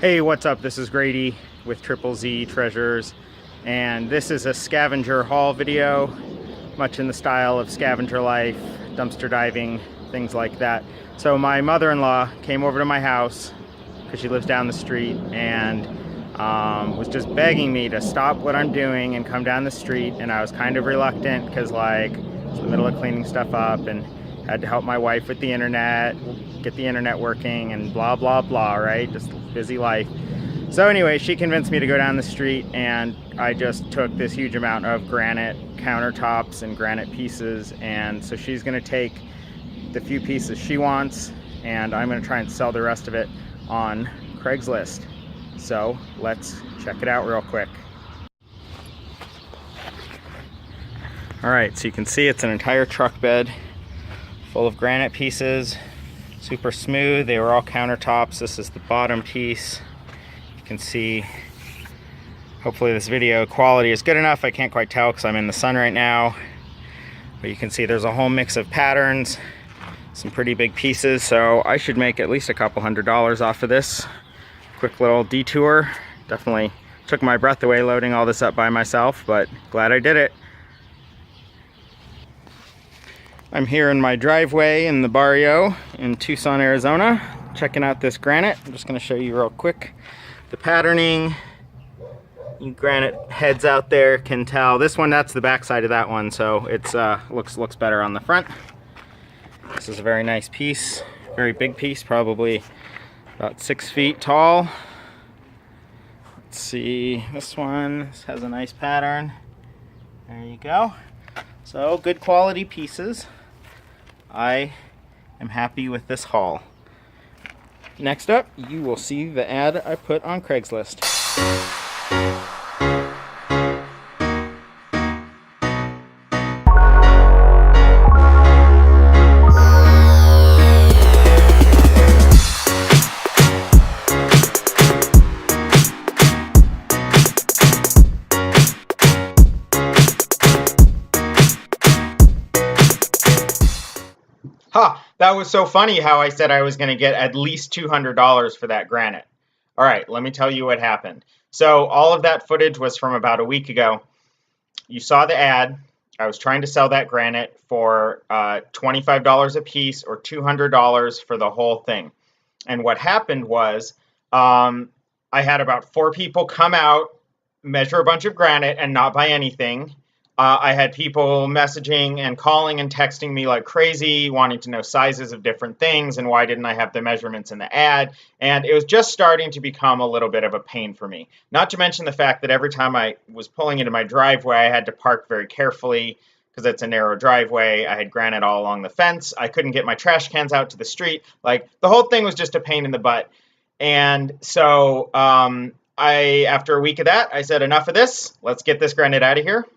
Hey, what's up? This is Grady with Triple Z Treasures, and this is a scavenger haul video, much in the style of scavenger life, dumpster diving, things like that. So my mother-in-law came over to my house because she lives down the street and was just begging me to stop what I'm doing and come down the street, and I was kind of reluctant because like it's the middle of cleaning stuff up and had to help my wife with the internet, get the internet working, and blah blah blah, right? Just busy life. So anyway, she convinced me to go down the street, and I just took this huge amount of granite countertops and granite pieces, and so she's going to take the few pieces she wants, and I'm going to try and sell the rest of it on Craigslist. So let's check it out real quick. Alright, so you can see it's an entire truck bed full of granite pieces, super smooth. They were all countertops. This is the bottom piece. You can see, hopefully this video quality is good enough. I can't quite tell because I'm in the sun right now, but you can see there's a whole mix of patterns, some pretty big pieces, so I should make at least a couple $100s off of this. Quick little detour. Definitely took my breath away loading all this up by myself, but glad I did it. I'm here in my driveway in the barrio in Tucson, Arizona, checking out this granite. I'm just going to show you real quick the patterning. You granite heads out there can tell. This one, that's the back side of that one, so it's looks better on the front. This is a very nice piece, very big piece, probably about 6 feet tall. Let's see, this one, this has a nice pattern. There you go. So good quality pieces. I am happy with this haul. Next up, you will see the ad I put on Craigslist. That was so funny how I said I was going to get at least $200 for that granite. All right, let me tell you what happened. So all of that footage was from about a week ago. You saw the ad. I was trying to sell that granite for $25 a piece or $200 for the whole thing. And what happened was I had about 4 people come out, measure a bunch of granite, and not buy anything. I had people messaging and calling and texting me like crazy, wanting to know sizes of different things and why didn't I have the measurements in the ad. And it was just starting to become a little bit of a pain for me. Not to mention the fact that every time I was pulling into my driveway, I had to park very carefully because it's a narrow driveway. I had granite all along the fence. I couldn't get my trash cans out to the street. Like, the whole thing was just a pain in the butt. And so after a week of that, I said, enough of this. Let's get this granite out of here.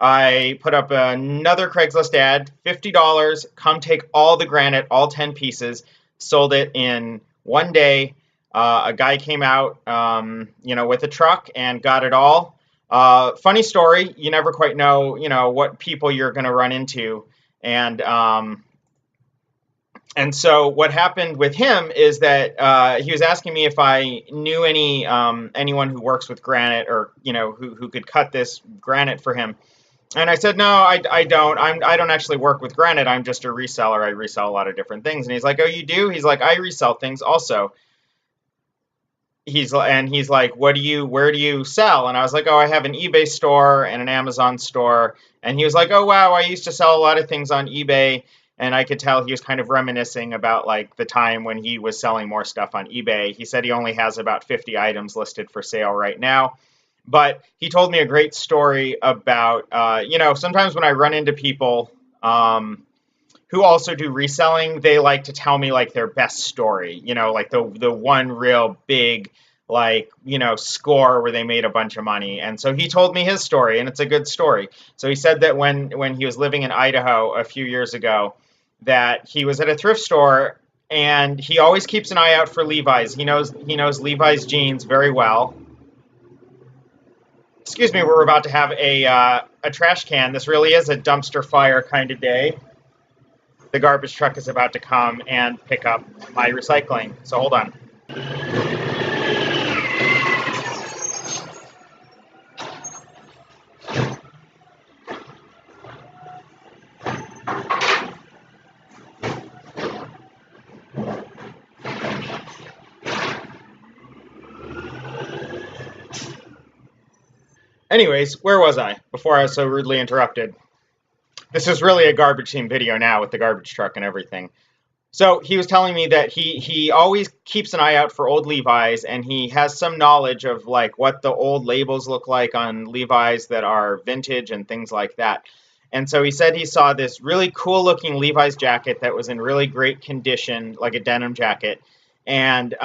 I put up another Craigslist ad, $50, come take all the granite, all 10 pieces, sold it in one day. A guy came out, with a truck and got it all. Funny story, you never quite know, what people you're going to run into. And so what happened with him is that he was asking me if I knew anyone who works with granite or, who could cut this granite for him. And I said, no, I don't. I don't actually work with granite. I'm just a reseller. I resell a lot of different things. And he's like, oh, you do? He's like, I resell things also. He's like, where do you sell? And I was like, oh, I have an eBay store and an Amazon store. And he was like, oh, wow, I used to sell a lot of things on eBay. And I could tell he was kind of reminiscing about like the time when he was selling more stuff on eBay. He said he only has about 50 items listed for sale right now. But he told me a great story about, sometimes when I run into people who also do reselling, they like to tell me like their best story, like the one real big, score where they made a bunch of money. And so he told me his story, and it's a good story. So he said that when he was living in Idaho a few years ago, that he was at a thrift store, and he always keeps an eye out for Levi's. He knows Levi's jeans very well. Excuse me, we're about to have a trash can. This really is a dumpster fire kind of day. The garbage truck is about to come and pick up my recycling. So hold on. Anyways, where was I before I was so rudely interrupted? This is really a garbage team video now with the garbage truck and everything. So he was telling me that he always keeps an eye out for old Levi's, and he has some knowledge of like what the old labels look like on Levi's that are vintage and things like that. And so he said he saw this really cool looking Levi's jacket that was in really great condition, like a denim jacket. And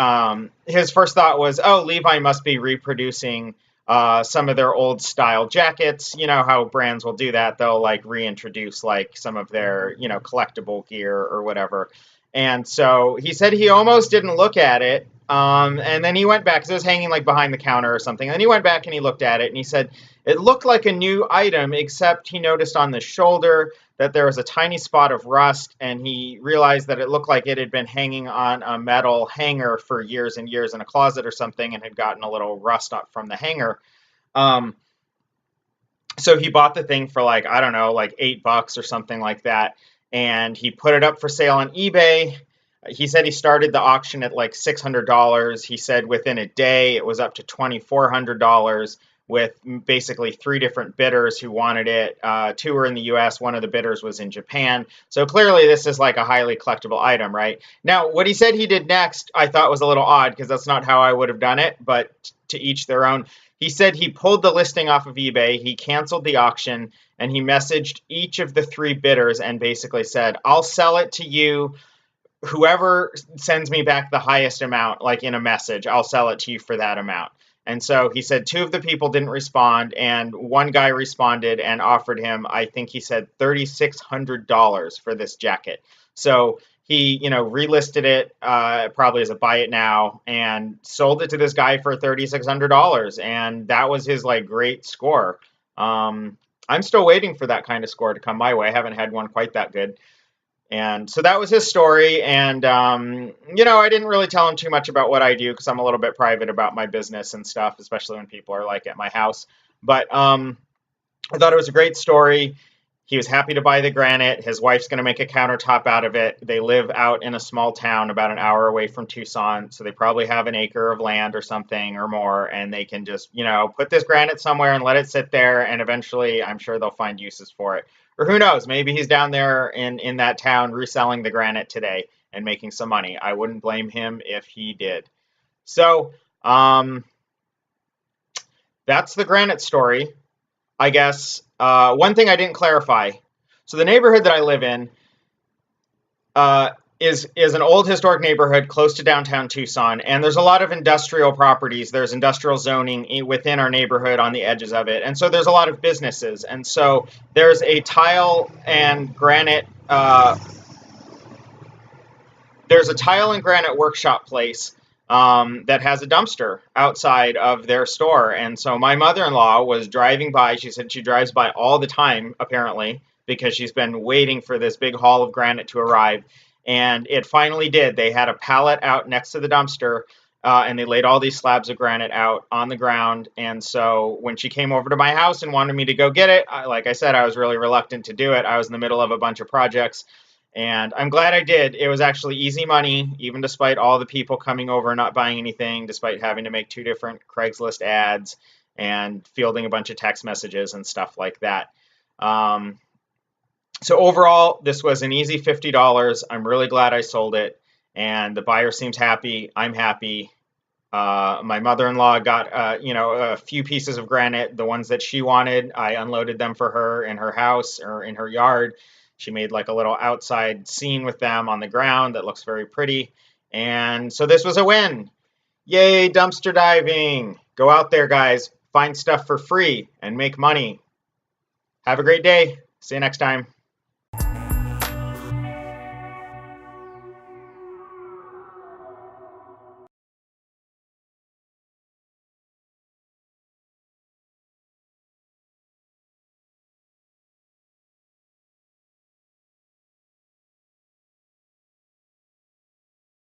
his first thought was, oh, Levi must be reproducing some of their old style jackets. You know how brands will do that. They'll like reintroduce like some of their, collectible gear or whatever. And so he said he almost didn't look at it. And then he went back because it was hanging like behind the counter or something. And then he went back and he looked at it and he said it looked like a new item, except he noticed on the shoulder that there was a tiny spot of rust, and he realized that it looked like it had been hanging on a metal hanger for years and years in a closet or something and had gotten a little rust up from the hanger. So he bought the thing for like, I don't know, like $8 or something like that. And he put it up for sale on eBay. He said he started the auction at like $600. He said within a day it was up to $2,400 with basically 3 different bidders who wanted it. 2 were in the US, one of the bidders was in Japan. So clearly this is like a highly collectible item, right? Now, what he said he did next, I thought was a little odd because that's not how I would have done it, but to each their own. He said he pulled the listing off of eBay, he canceled the auction, and he messaged each of the 3 bidders and basically said, I'll sell it to you. Whoever sends me back the highest amount, like in a message, I'll sell it to you for that amount. And so he said 2 of the people didn't respond, and one guy responded and offered him, I think he said $3,600 for this jacket. So he, relisted it probably as a buy it now and sold it to this guy for $3,600. And that was his like great score. I'm still waiting for that kind of score to come my way. I haven't had one quite that good. And so that was his story. And, I didn't really tell him too much about what I do because I'm a little bit private about my business and stuff, especially when people are like at my house. But I thought it was a great story. He was happy to buy the granite. His wife's going to make a countertop out of it. They live out in a small town about an hour away from Tucson. So they probably have an acre of land or something or more. And they can just, put this granite somewhere and let it sit there. And eventually, I'm sure they'll find uses for it. Or who knows, maybe he's down there in that town reselling the granite today and making some money. I wouldn't blame him if he did. So that's the granite story, I guess. One thing I didn't clarify. So the neighborhood that I live in is an old historic neighborhood close to downtown Tucson, and there's a lot of industrial properties. There's industrial zoning within our neighborhood on the edges of it, and so there's a lot of businesses. And so there's a tile and granite workshop place that has a dumpster outside of their store. And so my mother-in-law was driving by. She said she drives by all the time, apparently, because she's been waiting for this big haul of granite to arrive. And it finally did. They had a pallet out next to the dumpster, and they laid all these slabs of granite out on the ground. And so when she came over to my house and wanted me to go get it, like I said, I was really reluctant to do it. I was in the middle of a bunch of projects. And I'm glad I did. It was actually easy money, even despite all the people coming over and not buying anything, despite having to make 2 different Craigslist ads and fielding a bunch of text messages and stuff like that. So overall, this was an easy $50. I'm really glad I sold it, and the buyer seems happy. I'm happy. My mother-in-law got, a few pieces of granite, the ones that she wanted. I unloaded them for her in her house or in her yard. She made like a little outside scene with them on the ground that looks very pretty. And so this was a win. Yay, dumpster diving. Go out there, guys. Find stuff for free and make money. Have a great day. See you next time.